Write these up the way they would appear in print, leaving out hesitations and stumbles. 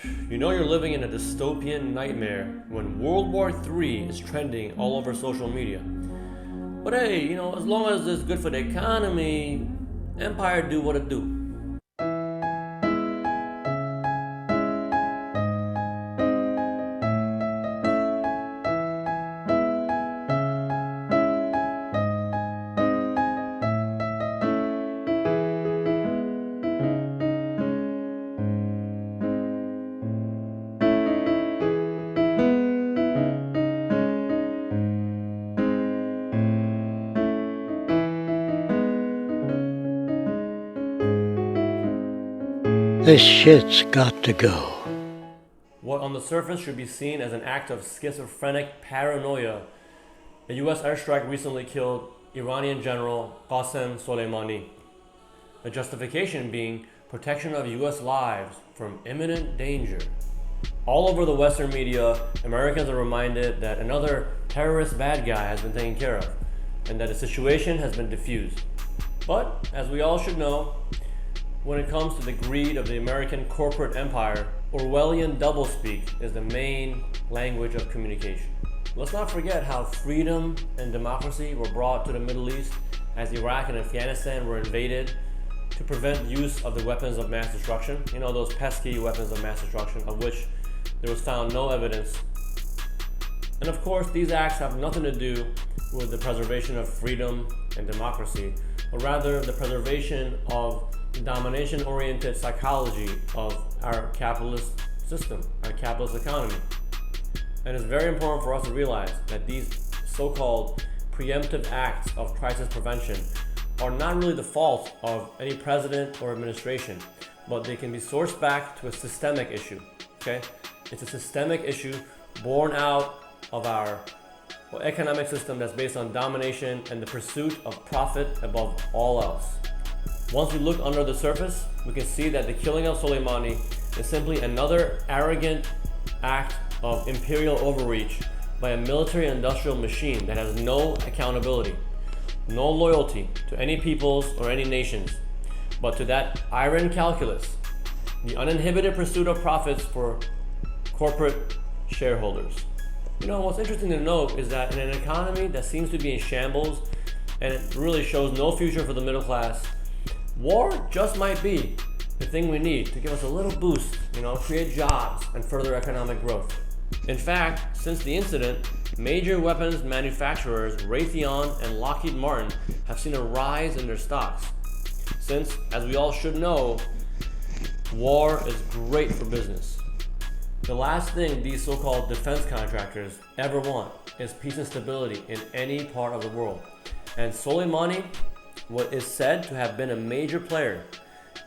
You know you're living in a dystopian nightmare when World War III is trending all over social media. But hey, as long as it's good for the economy, empire do what it do. This shit's got to go. What on the surface should be seen as an act of schizophrenic paranoia, a US airstrike recently killed Iranian General Qassem Soleimani. The justification being protection of US lives from imminent danger. All over the Western media, Americans are reminded that another terrorist bad guy has been taken care of, and that the situation has been diffused. But, as we all should know, when it comes to the greed of the American corporate empire, Orwellian doublespeak is the main language of communication. Let's not forget how freedom and democracy were brought to the Middle East as Iraq and Afghanistan were invaded to prevent use of the weapons of mass destruction. Those pesky weapons of mass destruction, of which there was found no evidence. And of course, these acts have nothing to do with the preservation of freedom and democracy, but rather the preservation of the domination-oriented psychology of our capitalist system, our capitalist economy. And it's very important for us to realize that these so-called preemptive acts of crisis prevention are not really the fault of any president or administration, but they can be sourced back to a systemic issue, okay? It's a systemic issue born out of our economic system that's based on domination and the pursuit of profit above all else. Once we look under the surface, we can see that the killing of Soleimani is simply another arrogant act of imperial overreach by a military-industrial machine that has no accountability, no loyalty to any peoples or any nations, but to that iron calculus, the uninhibited pursuit of profits for corporate shareholders. What's interesting to note is that in an economy that seems to be in shambles and it really shows no future for the middle class, war just might be the thing we need to give us a little boost, create jobs and further economic growth. In fact, since the incident, major weapons manufacturers Raytheon and Lockheed Martin have seen a rise in their stocks. Since, as we all should know, war is great for business. The last thing these so-called defense contractors ever want is peace and stability in any part of the world. And Soleimani, what is said to have been a major player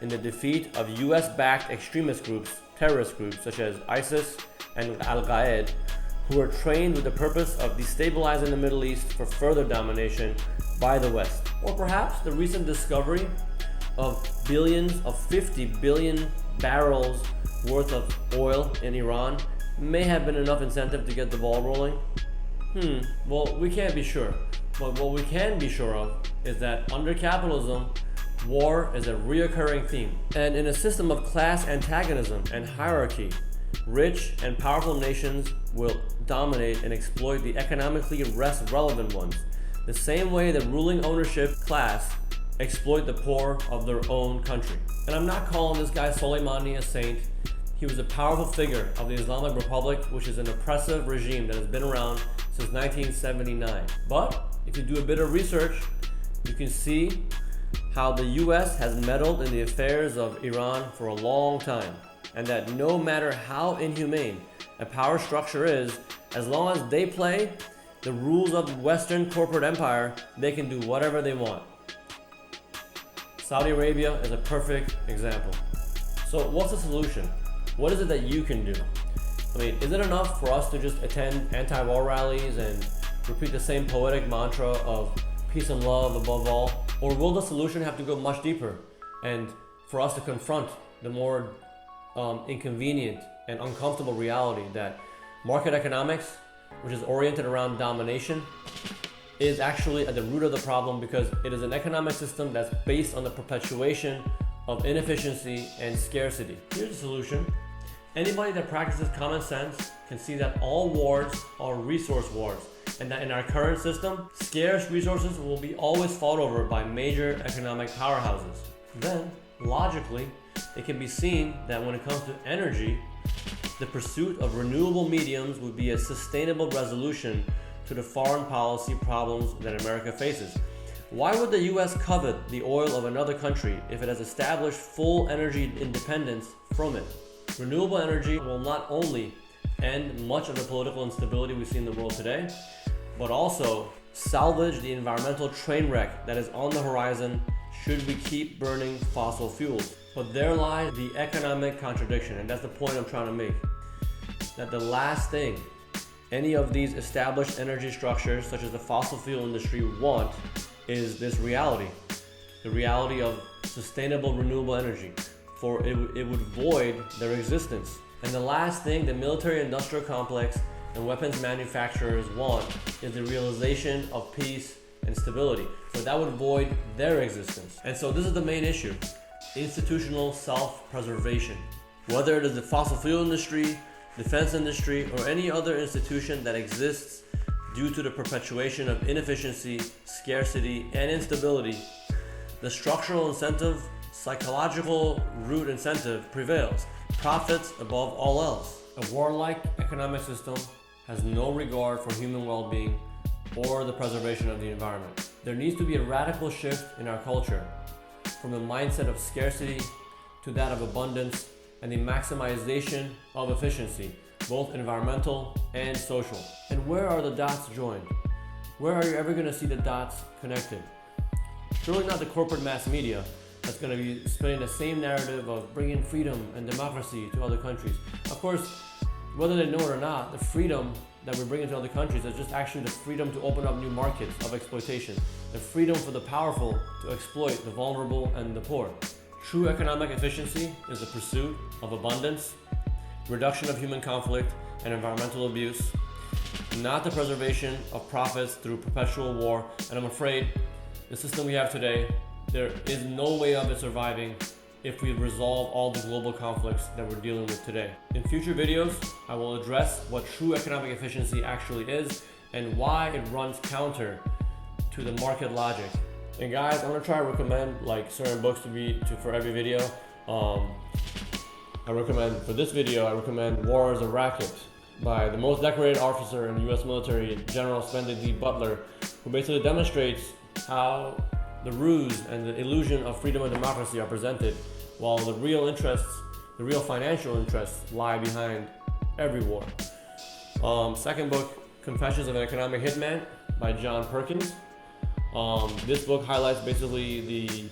in the defeat of US-backed extremist groups, terrorist groups such as ISIS and Al-Qaeda, who were trained with the purpose of destabilizing the Middle East for further domination by the West. Or perhaps the recent discovery of 50 billion barrels worth of oil in Iran may have been enough incentive to get the ball rolling. Well, we can't be sure. But what we can be sure of is that under capitalism, war is a reoccurring theme. And in a system of class antagonism and hierarchy, rich and powerful nations will dominate and exploit the economically less relevant ones, the same way the ruling ownership class exploit the poor of their own country. And I'm not calling this guy Soleimani a saint. He was a powerful figure of the Islamic Republic, which is an oppressive regime that has been around since 1979. But if you do a bit of research, you can see how the US has meddled in the affairs of Iran for a long time, and that no matter how inhumane a power structure is, as long as they play the rules of Western corporate empire, they can do whatever they want. Saudi Arabia is a perfect example. So what's the solution? What is it that you can do? Is it enough for us to just attend anti-war rallies and repeat the same poetic mantra of peace and love above all? Or will the solution have to go much deeper and for us to confront the more inconvenient and uncomfortable reality that market economics, which is oriented around domination, is actually at the root of the problem, because it is an economic system that's based on the perpetuation of inefficiency and scarcity. Here's the solution. Anybody that practices common sense can see that all wars are resource wars, and that in our current system, scarce resources will be always fought over by major economic powerhouses. Then, logically, it can be seen that when it comes to energy, the pursuit of renewable mediums would be a sustainable resolution to the foreign policy problems that America faces. Why would the US covet the oil of another country if it has established full energy independence from it? Renewable energy will not only end much of the political instability we see in the world today, but also salvage the environmental train wreck that is on the horizon should we keep burning fossil fuels. But there lies the economic contradiction, and that's the point I'm trying to make. That the last thing any of these established energy structures, such as the fossil fuel industry, want is this reality. The reality of sustainable renewable energy, for it would void their existence. And the last thing the military-industrial complex and weapons manufacturers want is the realization of peace and stability. So that would void their existence. And so this is the main issue: institutional self-preservation. Whether it is the fossil fuel industry, defense industry, or any other institution that exists due to the perpetuation of inefficiency, scarcity, and instability, the structural incentive, psychological root incentive prevails. Profits above all else. A warlike economic system has no regard for human well-being or the preservation of the environment. There needs to be a radical shift in our culture from a mindset of scarcity to that of abundance and the maximization of efficiency, both environmental and social. And where are the dots joined? Where are you ever going to see the dots connected? Surely not the corporate mass media that's going to be spinning the same narrative of bringing freedom and democracy to other countries. Of course, whether they know it or not, the freedom that we're bringing to other countries is just actually the freedom to open up new markets of exploitation, the freedom for the powerful to exploit the vulnerable and the poor. True economic efficiency is the pursuit of abundance, reduction of human conflict and environmental abuse, not the preservation of profits through perpetual war. And I'm afraid the system we have today, there is no way of it surviving if we resolve all the global conflicts that we're dealing with today. In future videos, I will address what true economic efficiency actually is and why it runs counter to the market logic. And guys, I'm gonna try to recommend like certain books for every video. I recommend for this video, I recommend War is a Racket by the most decorated officer in the US military, General Splendid D. Butler, who basically demonstrates how the ruse and the illusion of freedom and democracy are presented, while the real interests, the real financial interests lie behind every war. Second book, Confessions of an Economic Hitman by John Perkins. This book highlights basically the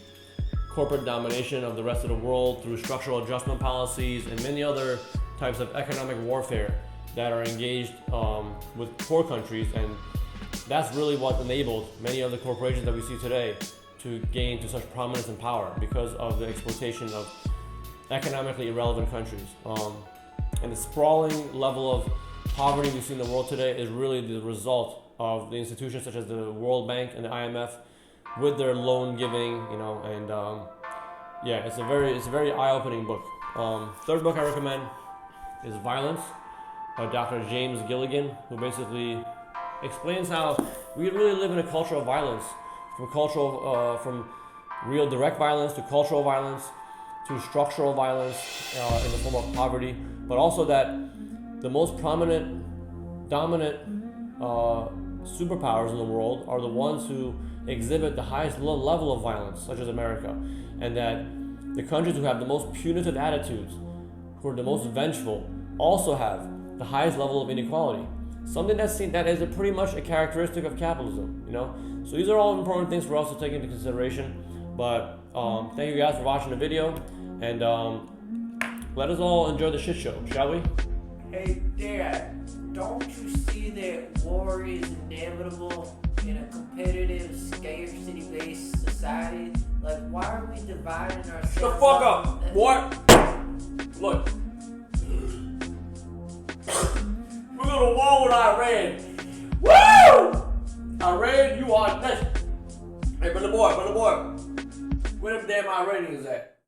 corporate domination of the rest of the world through structural adjustment policies and many other types of economic warfare that are engaged with poor countries, and that's really what enabled many of the corporations that we see today to gain to such prominence and power because of the exploitation of economically irrelevant countries. And the sprawling level of poverty we see in the world today is really the result of the institutions such as the World Bank and the IMF with their loan giving, and yeah, it's a very eye-opening book. Third book I recommend is Violence by Dr. James Gilligan, who basically explains how we really live in a culture of violence, from real direct violence to cultural violence to structural violence in the form of poverty, but also that the most prominent, dominant superpowers in the world are the ones who exhibit the highest level of violence, such as America, and that the countries who have the most punitive attitudes, who are the most vengeful, also have the highest level of inequality. Something that is pretty much a characteristic of capitalism, So these are all important things for us to take into consideration. But thank you guys for watching the video, and let us all enjoy the shit show, shall we? Hey Dad, don't you see that war is inevitable in a competitive, scarcity-based society? Like, why are we dividing ourselves? Shut the fuck up, boy! Look. We're gonna war with Iran. Woo! Iran, you are next. Hey, brother boy, where the damn Iranians at?